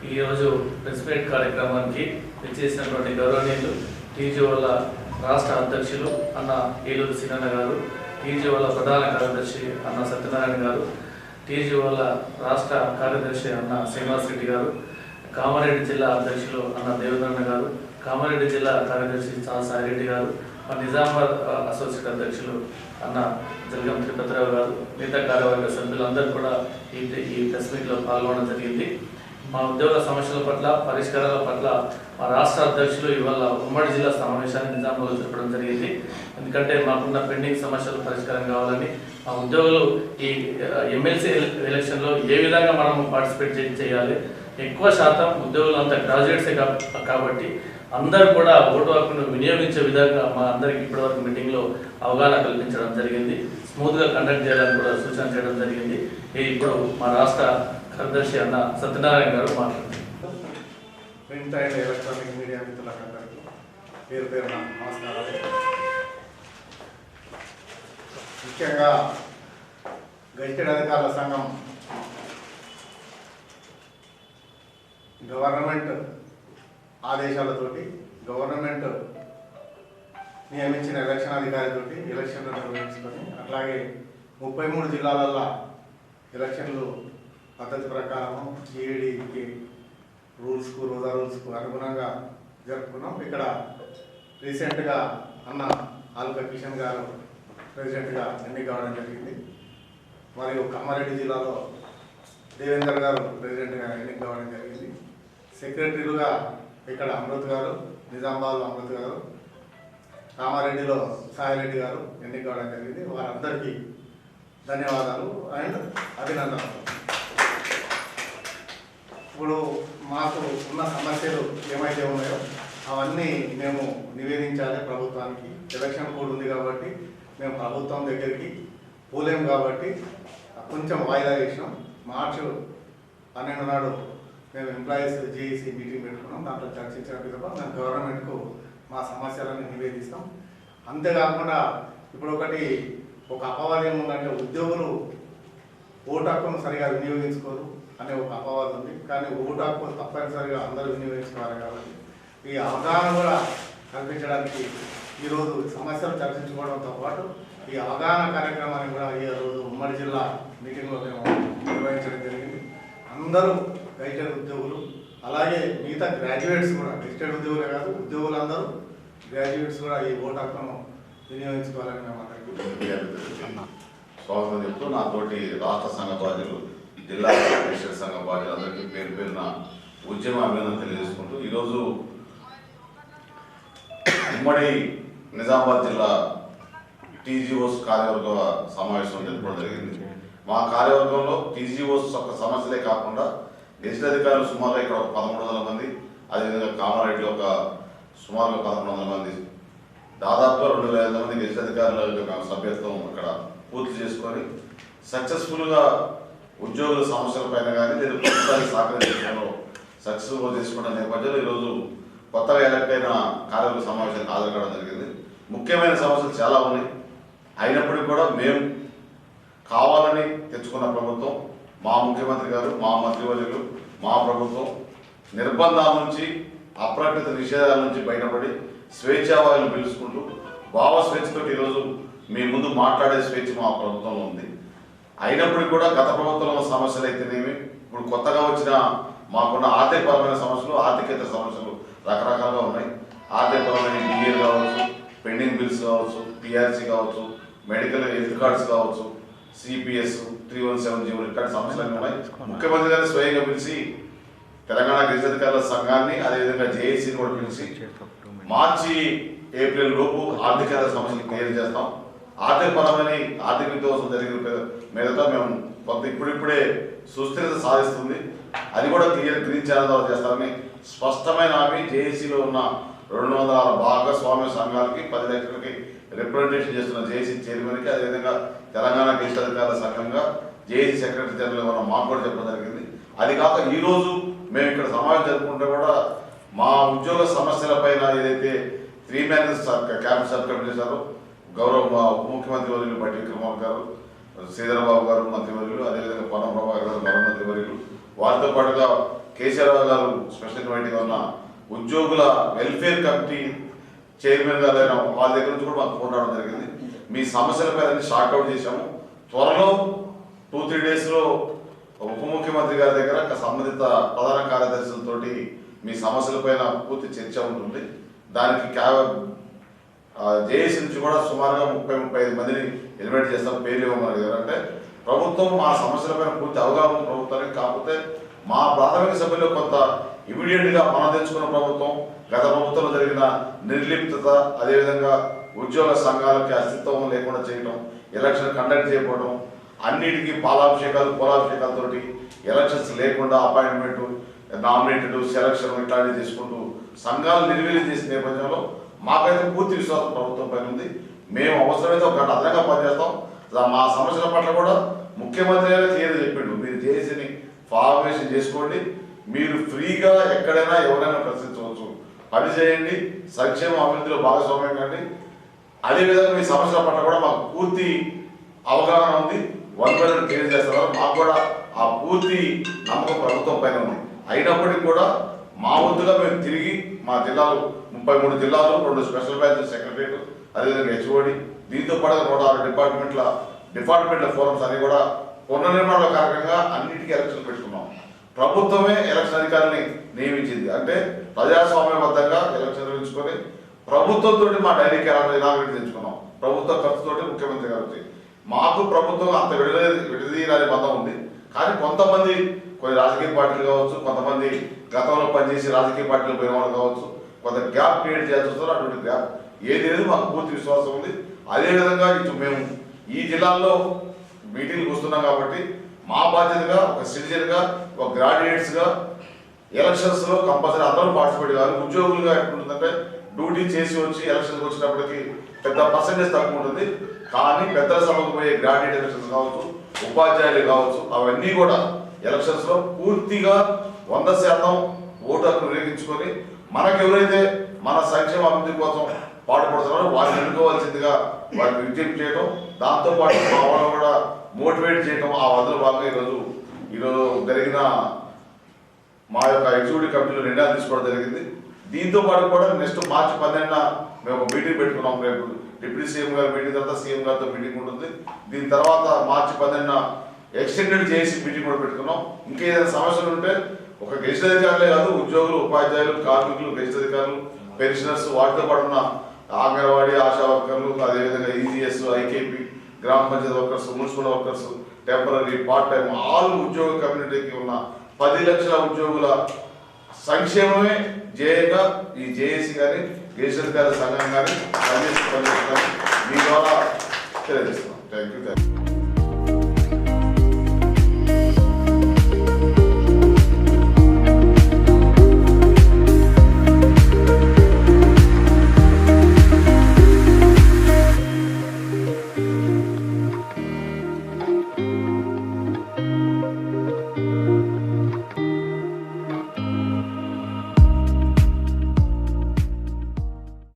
ఈరోజు press meet కార్యక్రమానికి విచ్చేసినటువంటి గౌరవనీయులు టీజీఓల రాష్ట్ర అధ్యక్షులు అన్న ఏలూరు సీనన్న గారు, టీజీఓల ప్రధాన కార్యదర్శి అన్న సత్యనారాయణ గారు, టీజీఓల రాష్ట్ర కార్యదర్శి అన్న శ్రీనివాస్ రెడ్డి గారు, కామారెడ్డి జిల్లా అధ్యక్షులు అన్న దేవదన్న గారు, కామారెడ్డి జిల్లా కార్యదర్శి సాయిరెడ్డి గారు, నిజామాబాద్ అసోసియేట్ అధ్యక్షులు అన్న జలగం తిరుపతిరావు గారు, మిగతా కార్యవర్గ సభ్యులందరూ కూడా ఈ ప్రెస్ మీట్లో పాల్గొనడం జరిగింది. మా ఉద్యోగ సమస్యల పట్ల, పరిష్కారాల పట్ల మా రాష్ట్ర అధ్యక్షులు ఇవాళ ఉమ్మడి జిల్లా సమావేశాన్ని నిజామాబాద్లో జరపడం జరిగింది. ఎందుకంటే మాకున్న పెండింగ్ సమస్యలు పరిష్కారం కావాలని, మా ఉద్యోగులు ఈ ఎమ్మెల్సీ ఎలక్షన్లో ఏ విధంగా మనం పార్టిసిపేట్ చేయాలి, ఎక్కువ శాతం ఉద్యోగులు అంతా గ్రాడ్యుయేట్సే కాబట్టి అందరూ కూడా ఓటు హక్కును వినియోగించే విధంగా మా అందరికి ఇప్పటివరకు మీటింగ్లో అవగాహన కల్పించడం జరిగింది. స్మూత్గా కండక్ట్ చేయాలని కూడా సూచన చేయడం జరిగింది. ఇప్పుడు మా రాష్ట్ర కార్యదర్శి అన్న సత్యనారాయణ గారు మాట్లాడుతున్నారు. ప్రింట్ అండ్ ఎలక్ట్రానిక్ మీడియా మిత్రులందరికీ పేరు పేరున నమస్కారాలు. ముఖ్యంగా గెజిటెడ్ అధికారుల సంఘం గవర్నమెంట్ ఆదేశాలతోటి, గవర్నమెంట్ నియమించిన ఎలక్షన్ అధికారితోటి ఎలక్షన్లు నిర్వహించుకొని, అట్లాగే 33 జిల్లాలలో ఎలక్షన్లు పద్ధతి ప్రకారం జీఏడీకి రూల్స్కు, రోజా రూల్స్కు అనుగుణంగా జరుపుకున్నాం. ఇక్కడ రీసెంట్గా అన్న ఆల్క కిషన్ గారు ప్రెసిడెంట్గా ఎన్నిక కావడం జరిగింది. మరియు కామారెడ్డి జిల్లాలో దేవేందర్ గారు ప్రెసిడెంట్గా ఎన్నిక కావడం జరిగింది. సెక్రటరీలుగా ఇక్కడ అమృత్ గారు, నిజామాబాద్లో అమృత్ గారు, కామారెడ్డిలో సాయిరెడ్డి గారు ఎన్నిక కావడం జరిగింది. వారందరికీ ధన్యవాదాలు అండ్ అభినందనలు. ఇప్పుడు మాకు ఉన్న సమస్యలు ఏమైతే ఉన్నాయో అవన్నీ మేము నివేదించాలి ప్రభుత్వానికి. ఎలక్షన్ కోడ్ ఉంది కాబట్టి మేము ప్రభుత్వం దగ్గరికి పోలేము కాబట్టి కొంచెం వాయిదా చేసినాం. మార్చి 12 నాడు మేము ఎంప్లాయీస్ జేఏసీ మీటింగ్ పెట్టుకున్నాం. దాంట్లో చర్చించిన విధంగా మేము గవర్నమెంట్కు మా సమస్యలను నివేదిస్తాం. అంతేకాకుండా ఇప్పుడు ఒక అపవాదం ఉందంటే ఉద్యోగులు ఓటు హక్కును సరిగా వినియోగించుకోరు అనే ఒక అపవాదం ఉంది. కానీ ఓటు హక్కు తప్పనిసరిగా అందరూ వినియోగించుకోవాలి కాబట్టి ఈ అవగాహన కూడా కల్పించడానికి ఈరోజు సమస్యలు చర్చించుకోవడంతో పాటు ఈ అవగాహన కార్యక్రమాన్ని కూడా ఈరోజు ఉమ్మడి జిల్లా మీటింగ్లో మేము నిర్వహించడం జరిగింది. అందరూ గెజిటెడ్ ఉద్యోగులు, అలాగే మిగతా గ్రాడ్యుయేట్స్ కూడా, గెజిటెడ్ ఉద్యోగులే కాదు, ఉద్యోగులందరూ గ్రాడ్యుయేట్స్ కూడా ఈ ఓటు హక్కును వినియోగించుకోవాలని మేము అందరికీ స్వాగతం చెప్తూ, నాతోటి రాష్ట్ర సంఘ బాధ్యులు, జిల్లా పరిషత్ సంఘ బాధ్యులు అందరికీ పేరు పేరున ఉద్యమ అభినందన తెలియజేసుకుంటూ, ఈరోజు ఉమ్మడి నిజామాబాద్ జిల్లా టీజీఓస్ కార్యవర్గ సమావేశం జరపడం జరిగింది. మా కార్యవర్గంలో టీజీఓస్ యొక్క సమస్యలే కాకుండా గెజిటెడ్ అధికారులు సుమారుగా ఇక్కడ 1300 మంది, అదేవిధంగా కామారెడ్డిలో సుమారుగా 1100 మంది, దాదాపుగా 2500 మంది గెజిటెడ్ అధికారుల సభ్యత్వం అక్కడ పూర్తి చేసుకొని సక్సెస్ఫుల్గా ఉద్యోగుల సమస్యలపైన కానీ లేదా ప్రభుత్వానికి సహకరించడంలో సక్సెస్ఫుల్గా చేసుకున్న నేపథ్యంలో ఈరోజు కొత్తగా ఎలక్ట్ అయిన కార్యవర్గ సమావేశానికి హాజరు కావడం జరిగింది. ముఖ్యమైన సమస్యలు చాలా ఉన్నాయి. అయినప్పటికీ కూడా మేము కావాలని తెచ్చుకున్న ప్రభుత్వం, మా ముఖ్యమంత్రి గారు, మా మంత్రివర్యులు, మా ప్రభుత్వం నిర్బంధాల నుంచి, అప్రకృత నిషేధాల నుంచి బయటపడి స్వేచ్ఛావాయులు పిలుచుకుంటూ భావ స్వేచ్ఛతో ఈరోజు మీ ముందు మాట్లాడే స్వేచ్ఛ మా ప్రభుత్వంలో ఉంది. అయినప్పటికీ కూడా గత ప్రభుత్వంలో సమస్యలు అయితేనేమి, ఇప్పుడు కొత్తగా వచ్చిన మాకున్న ఆర్థికపరమైన సమస్యలు, ఆర్థికేతర సమస్యలు రకరకాలుగా ఉన్నాయి. ఆర్థికపరమైన డిఏలు కావచ్చు, పెండింగ్ బిల్స్ కావచ్చు, పిఆర్సీ కావచ్చు, మెడికల్ హెల్త్ కార్డ్స్ కావచ్చు, సిపిఎస్ 317 ఇట్లాంటి సమస్యలు ఉన్నాయి. ముఖ్యమంత్రి గారు స్వయంగా పిలిచి తెలంగాణ గెజిటెడ్ అధికారుల సంఘాన్ని, అదేవిధంగా జేఏసీని కూడా పిలిచి మార్చి ఏప్రిల్ లోపు ఆర్థిక సమస్యలు క్లియర్ చేస్తాం. ఆర్థిక విధ్వంసం జరిగిన మీదట మేము కొంత ఇప్పుడిప్పుడే సుస్థిరత సాధిస్తుంది, అది కూడా గ్రీన్ ఛానల్ ద్వారా చేస్తామని స్పష్టమైన హామీ జేఏసీలో ఉన్న 206 భాగస్వామ్య సంఘాలకి 10 లక్షలకి రిప్రజెంటేషన్ చేస్తున్న జేఏసీ చైర్మన్కి, అదేవిధంగా తెలంగాణ గెజిటెడ్ అధికారుల సంఘంగా జేఏసీ సెక్రటరీ జనరల్ మనం మాకు కూడా చెప్పడం జరిగింది. అది కాక ఈరోజు మేము ఇక్కడ సమావేశం జరుపుకుంటే కూడా మా ఉద్యోగ సమస్యలపైన ఏదైతే 3 మ్యాన్స్ క్యాబినెట్ సబ్ కమిటీ చేశారో గౌరవ ఉప ముఖ్యమంత్రి వర్యులు బట్టి విక్రమార్క గారు, శ్రీధరబాబు గారు మంత్రివర్యులు, అదేవిధంగా పొన్నం ప్రభాకర్ గారు గౌరవ మంత్రివర్యులు, వారితో పాటుగా కేసీఆర్ గారు స్పెషల్ ఇన్వైట్గా ఉన్న ఉద్యోగుల వెల్ఫేర్ కమిటీ చైర్మన్ గారైన వాళ్ళ దగ్గర నుంచి కూడా మాకు ఫోన్ రావడం జరిగింది. మీ సమస్యలపై అన్ని షార్ట్అవుట్ చేశాము. త్వరలో 2-3 డేస్లో ఉప ముఖ్యమంత్రి గారి దగ్గర సంబంధిత ప్రధాన కార్యదర్శులతోటి మీ సమస్యలపైన పూర్తి చర్చ ఉంటుంది. దానికి జేఏసీ నుంచి కూడా సుమారుగా 30-35 మందిని ఇన్వైట్ చేస్తాం. పేర్లు ఇవ్వమని అంటే ప్రభుత్వం మా సమస్యలపైన పూర్తి అవగాహన ప్రభుత్వానికి. కాకపోతే మా ప్రాథమిక సభ్యులు కొంత ఇమీడియట్గా మనం తెచ్చుకున్న ప్రభుత్వం గత ప్రభుత్వంలో జరిగిన నిర్లిప్తత, అదేవిధంగా ఉద్యోగ సంఘాలకి అస్తిత్వం లేకుండా చేయడం, ఎలక్షన్ కండక్ట్ చేయకపోవడం, అన్నిటికీ పోలాభిషేకాలతో ఎలక్షన్స్ లేకుండా అపాయింట్మెంట్, నామినేటెడ్, సెలక్షన్ ఇట్లాంటివి తీసుకుంటూ సంఘాలు నిర్వీర్యం చేసిన నేపథ్యంలో మాకైతే పూర్తి విశ్వాసం ప్రభుత్వం పైన ఉంది. మేము అవసరమైతే ఒక గంట అదనంగా పనిచేస్తాం. మా సమస్యల పట్ల కూడా ముఖ్యమంత్రి గారు క్లియర్గా చెప్పిండు, మీరు జేఏసీని ఫార్మేషన్ చేసుకోండి, మీరు ఫ్రీగా ఎక్కడైనా ఎవరైనా ప్రశ్నించవచ్చు, పని చేయండి, సంక్షేమ అభివృద్ధిలో భాగస్వామ్యం కండి. అదేవిధంగా మీ సమస్యల పట్ల కూడా మాకు పూర్తి అవగాహన ఉంది, 100% క్లియర్ చేస్తున్నారు. మాకు కూడా ఆ పూర్తి నమ్మకం ప్రభుత్వం పైన ఉంది. అయినప్పటికీ కూడా మా వంతుగా మేము తిరిగి మా జిల్లాలు 33 జిల్లాలు, 2 స్పెషల్ బ్రాంచ్ సెక్రటరియట్, అదేవిధంగా హెచ్ఓడి, దీంతో పాటు 106 డిపార్ట్మెంట్ల ఫోరమ్స్ అన్ని కూడా పునర్నిర్మాణ కారకంగా అన్నిటికీ ఎలక్షన్ పెట్టుకున్నాం. ప్రభుత్వమే ఎలక్షన్ అధికారిని నియమించింది. అంటే ప్రజాస్వామ్యబద్ధంగా ఎలక్షన్ నిర్వహించుకొని ప్రభుత్వంతో మా డైరీ క్యాలెండర్ ఇనాగ్రేట్ తెచ్చుకున్నాం. ప్రభుత్వ ఖర్చుతోటి ముఖ్యమంత్రి గారు వచ్చి మాకు ప్రభుత్వం అంత విడదీయరాని బంధం ఉంది. కానీ కొంతమంది కొన్ని రాజకీయ పార్టీలు కావచ్చు, కొంతమంది గతంలో పనిచేసి రాజకీయ పార్టీలు పోయిన వాళ్ళు కావచ్చు, కొంత గ్యాప్ క్రియేట్ చేయాల్సి వస్తారు. అటువంటి గ్యాప్ ఏది లేదు, మాకు పూర్తి విశ్వాసం ఉంది. అదేవిధంగా ఇటు మేము ఈ జిల్లాల్లో మీటింగ్కి వస్తున్నాం కాబట్టి మా బాధ్యతగా ఒక సిటిజన్గా, ఒక గ్రాడ్యుయేట్స్గా ఎలక్షన్స్లో కంపల్సరీ అందరూ పార్టిసిపేట్ కావాలి. ఉద్యోగులుగా ఎట్లుంటుందంటే డ్యూటీ చేసి వచ్చి ఎలక్షన్కి వచ్చినప్పటికీ పెద్ద పర్సంటేజ్ తక్కువ ఉంటుంది. కానీ పెద్దల సభకు పోయే గ్రాడ్యుయేట్ ఎలక్షన్స్ కావచ్చు, ఉపాధ్యాయులు కావచ్చు, అవన్నీ కూడా ఎలక్షన్స్లో పూర్తిగా 100% ఓటు హక్కు వినియోగించుకొని మనకు ఎవరైతే మన సంక్షేమ అభివృద్ధి కోసం పాటుపడుతున్నారో వారిని ఎన్నుకోవాల్సిందిగా వారిని విజ్ఞప్తి చేయడం, దాంతోపాటు మా వాళ్ళు కూడా మోటివేట్ చేయడం. ఆ వదల భాగంగా ఈరోజు జరిగిన మా యొక్క ఎగ్జిక్యూటివ్ కమిటీలో నిర్ణయాలు తీసుకోవడం జరిగింది. దీంతో పాటు కూడా నెక్స్ట్ మార్చి 12న మేము ఒక మీటింగ్ పెట్టుకున్నాం. రేపు డిప్యూటీ సీఎం గారి మీటింగ్ తర్వాత సీఎం గారితో మీటింగ్ ఉంటుంది. దీని తర్వాత మార్చి 12న ఎక్స్టెండెడ్ చేసి మీటింగ్ కూడా పెట్టుకున్నాం. ఇంకా ఏదైనా సమస్యలు ఉంటే ఒక గెజిట్ అధికారులే కాదు, ఉద్యోగులు, ఉపాధ్యాయులు, కార్మికులు, గెజిట్ అధికారులు, పెన్షనర్స్, వాటితో పాటు ఉన్న అంగన్వాడీ, ఆశా వర్కర్లు, అదేవిధంగా ఈజీఎస్, ఐకేపీ, గ్రామ పంచాయతీ workers, municipal workers, temporary, part time, all ఉద్యోగ కమ్యూనిటీకి ఉన్న 10 లక్షల ఉద్యోగుల సంక్షేమమే ధ్యేయంగా ఈ జేఏసీ కానీ గెజిట్ అధికారుల సంఘం కానీ పనిచేస్తున్నారు. మీ ద్వారా తెలియజేస్తున్నాం. Thank you.